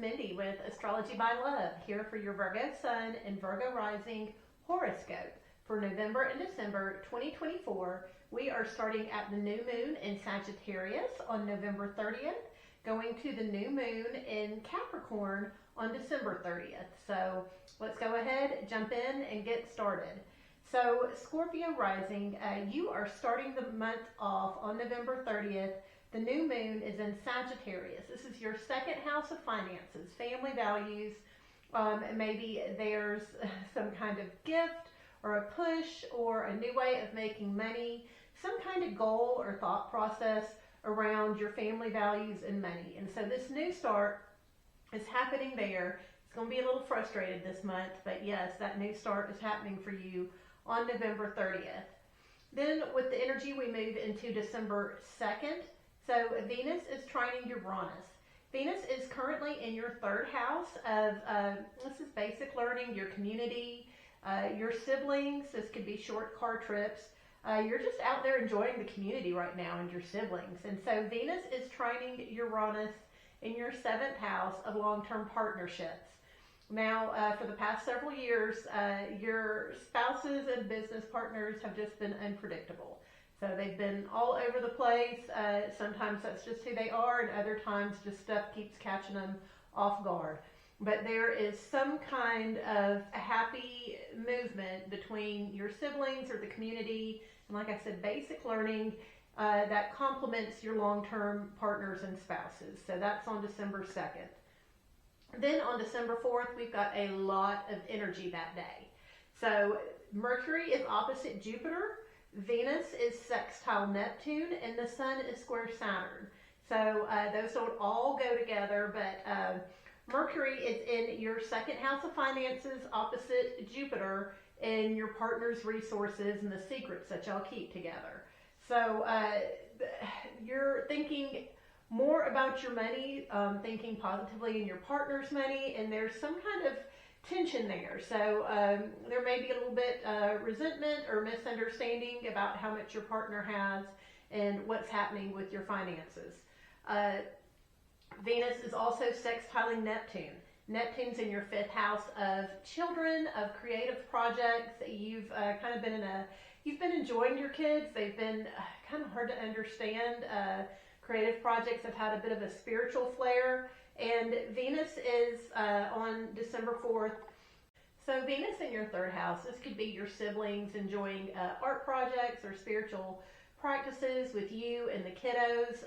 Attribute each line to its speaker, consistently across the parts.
Speaker 1: Mindy with Astrology by Love, here for your Virgo Sun and Virgo Rising horoscope for November and December 2024. We are starting at the new moon in Sagittarius on November 30th, going to the new moon in Capricorn on December 30th. So let's go ahead, jump in, and get started. So Scorpio Rising, you are starting the month off on November 30th. The new moon is in Sagittarius. This is your second house of finances, family values. Maybe there's some kind of gift or a push or a new way of making money, some kind of goal or thought process around your family values and money. And so this new start is happening there. It's going to be a little frustrated this month, but yes, that new start is happening for you on November 30th. Then with the energy, we move into December 2nd. So Venus is trining Uranus. Venus is currently in your third house of, this is basic learning, your community, your siblings. This could be short car trips. You're just out there enjoying the community right now and your siblings. And so Venus is trining Uranus in your seventh house of long-term partnerships. Now, for the past several years, your spouses and business partners have just been unpredictable. So they've been all over the place. Sometimes that's just who they are, and other times just stuff keeps catching them off guard. But there is some kind of a happy movement between your siblings or the community, and like I said, basic learning that complements your long-term partners and spouses. So that's on December 2nd. Then on December 4th, we've got a lot of energy that day. So Mercury is opposite Jupiter. Venus is sextile Neptune, and the Sun is square Saturn. So those don't all go together, but Mercury is in your second house of finances opposite Jupiter in your partner's resources and the secrets that y'all keep together. So you're thinking more about your money, thinking positively in your partner's money, and there's some kind of tension there. So there may be a little bit resentment or misunderstanding about how much your partner has and what's happening with your finances. Venus is also sextiling Neptune. Neptune's in your fifth house of children, of creative projects. You've kind of been you've been enjoying your kids. They've been kind of hard to understand. Creative projects have had a bit of a spiritual flair. And Venus is on December 4th. So Venus in your third house, this could be your siblings enjoying art projects or spiritual practices with you and the kiddos,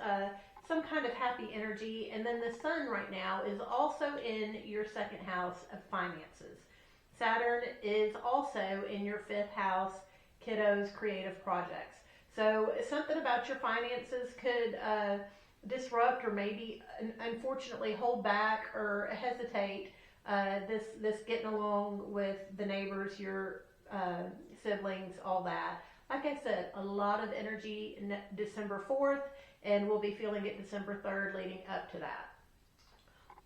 Speaker 1: some kind of happy energy. And then the Sun right now is also in your second house of finances. Saturn is also in your fifth house, kiddos, creative projects. So something about your finances could disrupt or maybe unfortunately hold back or hesitate this getting along with the neighbors, your siblings, all that. Like I said, a lot of energy December 4th, and we'll be feeling it December 3rd leading up to that.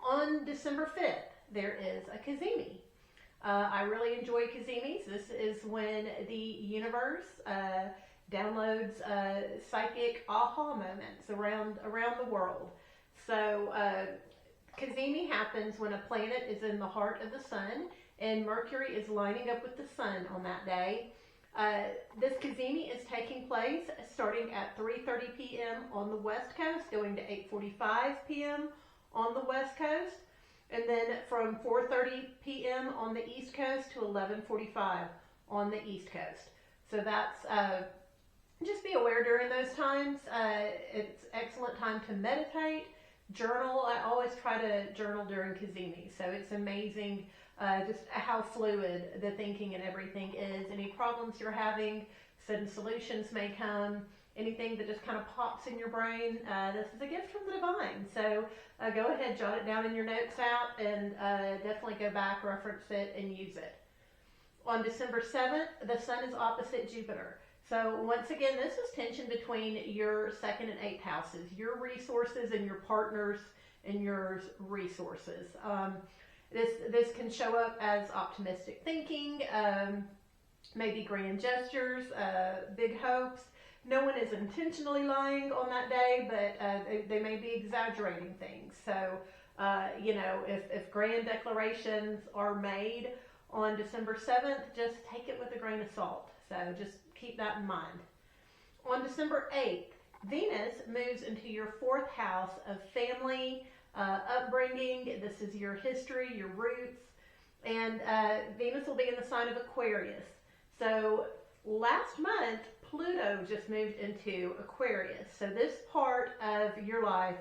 Speaker 1: On December 5th, there is a Cazimi. I really enjoy Cazimis. This is when the universe downloads psychic aha moments around the world. So Cazimi happens when a planet is in the heart of the Sun and Mercury is lining up with the Sun on that day. This Cazimi is taking place starting at 3:30 p.m. on the West Coast, going to 8:45 p.m. on the West Coast, and then from 4:30 p.m. on the East Coast to 11:45 on the East Coast. So that's just be aware during those times. It's excellent time to meditate, journal. I always try to journal during Cazimi. So it's amazing just how fluid the thinking and everything is. Any problems you're having, sudden solutions may come. Anything that just kind of pops in your brain, this is a gift from the divine. So go ahead, jot it down in your notes out, and definitely go back, reference it, and use it. On December 7th, the Sun is opposite Jupiter. So once again, this is tension between your second and eighth houses, your resources and your partners and your resources. This can show up as optimistic thinking, maybe grand gestures, big hopes. No one is intentionally lying on that day, but they may be exaggerating things. So If grand declarations are made on December 7th, just take it with a grain of salt. So just keep that in mind. On December 8th, Venus moves into your fourth house of family, upbringing. This is your history, your roots. And Venus will be in the sign of Aquarius. So last month, Pluto just moved into Aquarius. So this part of your life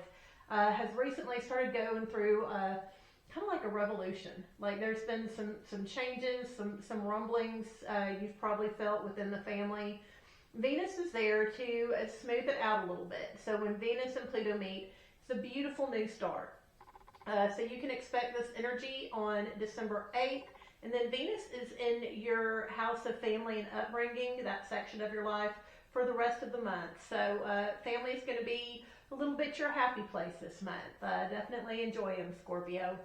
Speaker 1: has recently started going through kind of like a revolution. Like there's been some changes, some rumblings you've probably felt within the family. Venus is there to smooth it out a little bit. So when Venus and Pluto meet, it's a beautiful new start. So you can expect this energy on December 8th. And then Venus is in your house of family and upbringing, that section of your life, for the rest of the month. So family is going to be a little bit your happy place this month. Definitely enjoy them, Scorpio.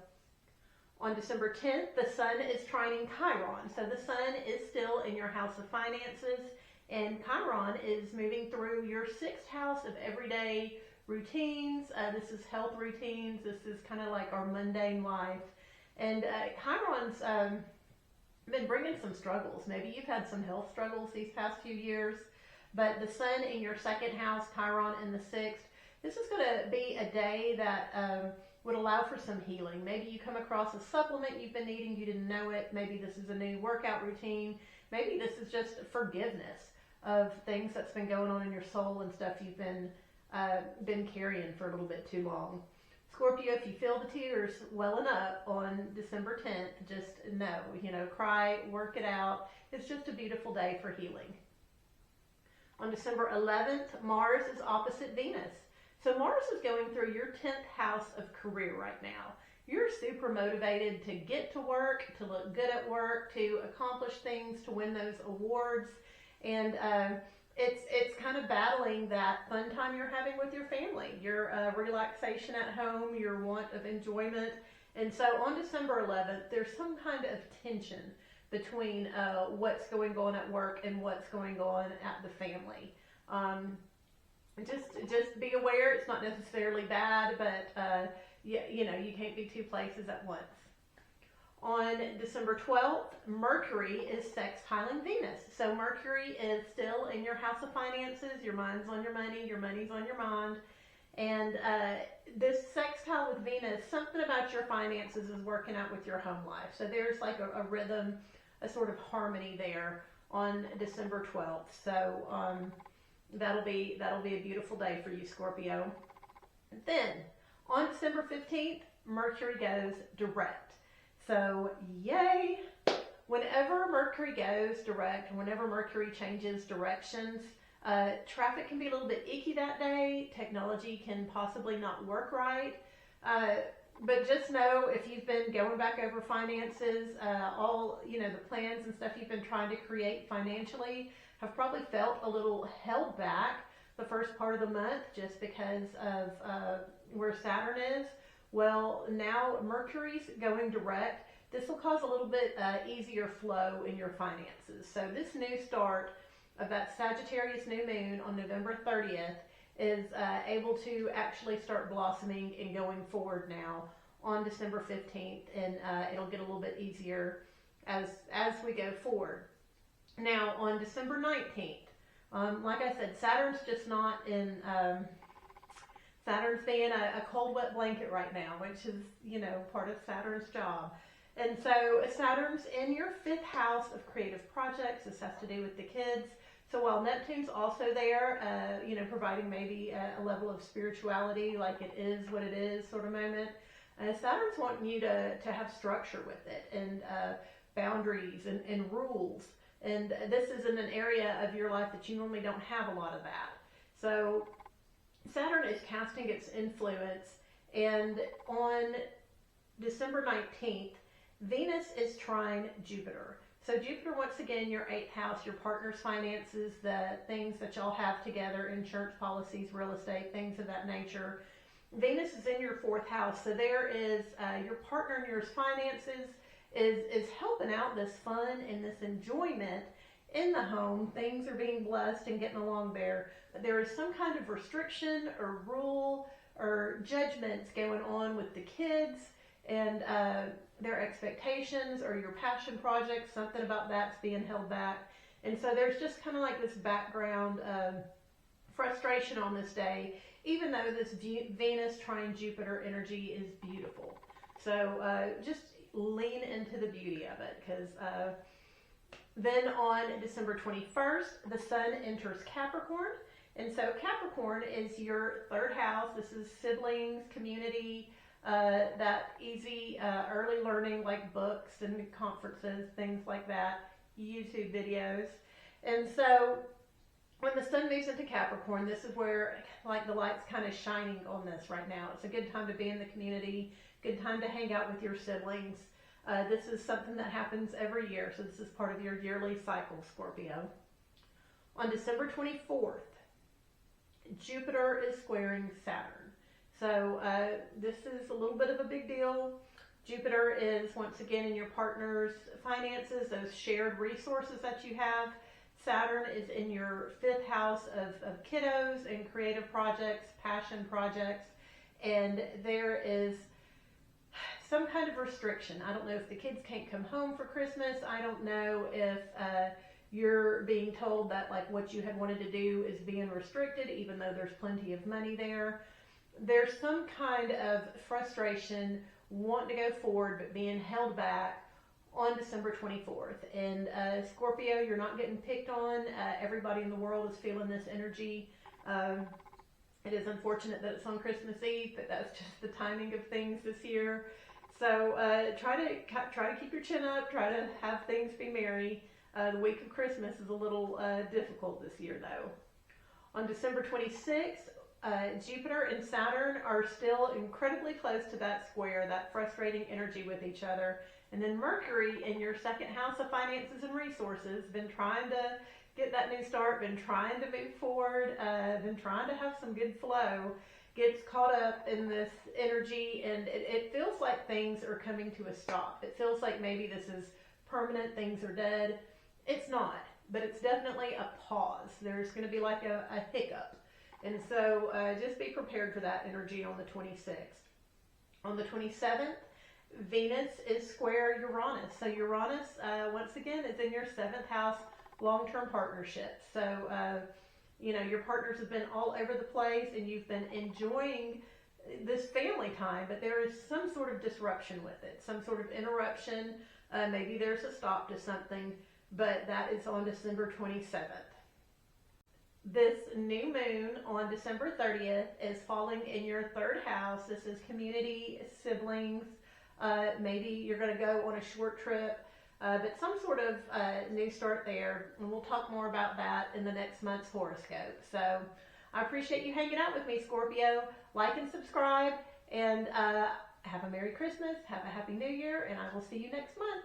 Speaker 1: On December 10th, the Sun is trining Chiron. So the Sun is still in your house of finances, and Chiron is moving through your sixth house of everyday routines. This is health routines. This is kind of like our mundane life. And Chiron's been bringing some struggles. Maybe you've had some health struggles these past few years, but the Sun in your second house, Chiron in the sixth, this is going to be a day that would allow for some healing. Maybe you come across a supplement you've been needing, you didn't know it. Maybe this is a new workout routine. Maybe this is just forgiveness of things that's been going on in your soul and stuff you've been carrying for a little bit too long. Scorpio, if you feel the tears welling up on December 10th, just know, cry, work it out. It's just a beautiful day for healing. On December 11th, Mars is opposite Venus. So Mars is going through your 10th house of career right now. You're super motivated to get to work, to look good at work, to accomplish things, to win those awards. And it's kind of battling that fun time you're having with your family, your relaxation at home, your want of enjoyment. And so on December 11th, there's some kind of tension between what's going on at work and what's going on at the family. Just be aware, it's not necessarily bad, but you can't be two places at once. On December 12th, Mercury is sextiling Venus. So Mercury is still in your house of finances. Your mind's on your money's on your mind. And this sextile with Venus, something about your finances is working out with your home life. So there's like a rhythm, a sort of harmony there on December 12th. So that'll be a beautiful day for you, Scorpio. Then on December 15th, Mercury goes direct. So yay! Whenever Mercury goes direct, whenever Mercury changes directions, traffic can be a little bit icky that day. Technology can possibly not work right. But just know, if you've been going back over finances, all the plans and stuff you've been trying to create financially have probably felt a little held back the first part of the month just because of where Saturn is. Well, now Mercury's going direct. This will cause a little bit easier flow in your finances. So this new start of that Sagittarius new moon on November 30th is able to actually start blossoming and going forward now on December 15th, and it'll get a little bit easier as we go forward. Now on December 19th, like I said, Saturn's just not in... Saturn's being a cold, wet blanket right now, which is, part of Saturn's job. And so Saturn's in your fifth house of creative projects. This has to do with the kids. So while Neptune's also there, providing maybe a level of spirituality, like it is what it is sort of moment, Saturn's wanting you to have structure with it and boundaries and rules. And this is in an area of your life that you normally don't have a lot of that. So Saturn is casting its influence, and on December 19th, Venus is trine Jupiter. So Jupiter, once again, your 8th house, your partner's finances, the things that y'all have together, insurance policies, real estate, things of that nature. Venus is in your 4th house, so there is your partner and your finances is helping out this fun and this enjoyment in the home. Things are being blessed and getting along there. But there is some kind of restriction or rule or judgments going on with the kids and their expectations, or your passion project, something about that's being held back. And so there's just kind of like this background frustration on this day, even though this Venus trine Jupiter energy is beautiful. So just lean into the beauty of it, because then on December 21st, the sun enters Capricorn. And so Capricorn is your third house. This is siblings, community, that easy early learning, like books and conferences, things like that, YouTube videos. And so when the sun moves into Capricorn, this is where like the light's kind of shining on this right now. It's a good time to be in the community, good time to hang out with your siblings. This is something that happens every year, so this is part of your yearly cycle, Scorpio. On December 24th, Jupiter is squaring Saturn. So this is a little bit of a big deal. Jupiter is once again in your partner's finances, those shared resources that you have. Saturn is in your fifth house of kiddos and creative projects, passion projects, and there is some kind of restriction. I don't know if the kids can't come home for Christmas. I don't know if you're being told that like what you had wanted to do is being restricted, even though there's plenty of money there. There's some kind of frustration wanting to go forward but being held back on December 24th. And Scorpio, you're not getting picked on. Everybody in the world is feeling this energy. It is unfortunate that it's on Christmas Eve, but that's just the timing of things this year. So try to keep your chin up. Try to have things be merry. The week of Christmas is a little difficult this year, though. On December 26th, Jupiter and Saturn are still incredibly close to that square, that frustrating energy with each other. And then Mercury in your second house of finances and resources, been trying to get that new start, been trying to move forward, been trying to have some good flow, gets caught up in this energy, and it feels like things are coming to a stop. It feels like maybe this is permanent, things are dead. It's not, but it's definitely a pause. There's going to be like a hiccup. And so just be prepared for that energy on the 26th. On the 27th, Venus is square Uranus. So Uranus, once again, is in your seventh house, long-term partnerships. So, your partners have been all over the place and you've been enjoying this family time, but there is some sort of disruption with it, some sort of interruption. Maybe there's a stop to something, but that is on December 27th. This new moon on December 30th is falling in your third house. This is community, siblings. Maybe you're going to go on a short trip, but some sort of new start there. And we'll talk more about that in the next month's horoscope. So I appreciate you hanging out with me, Scorpio. Like and subscribe, and have a Merry Christmas, have a Happy New Year, and I will see you next month.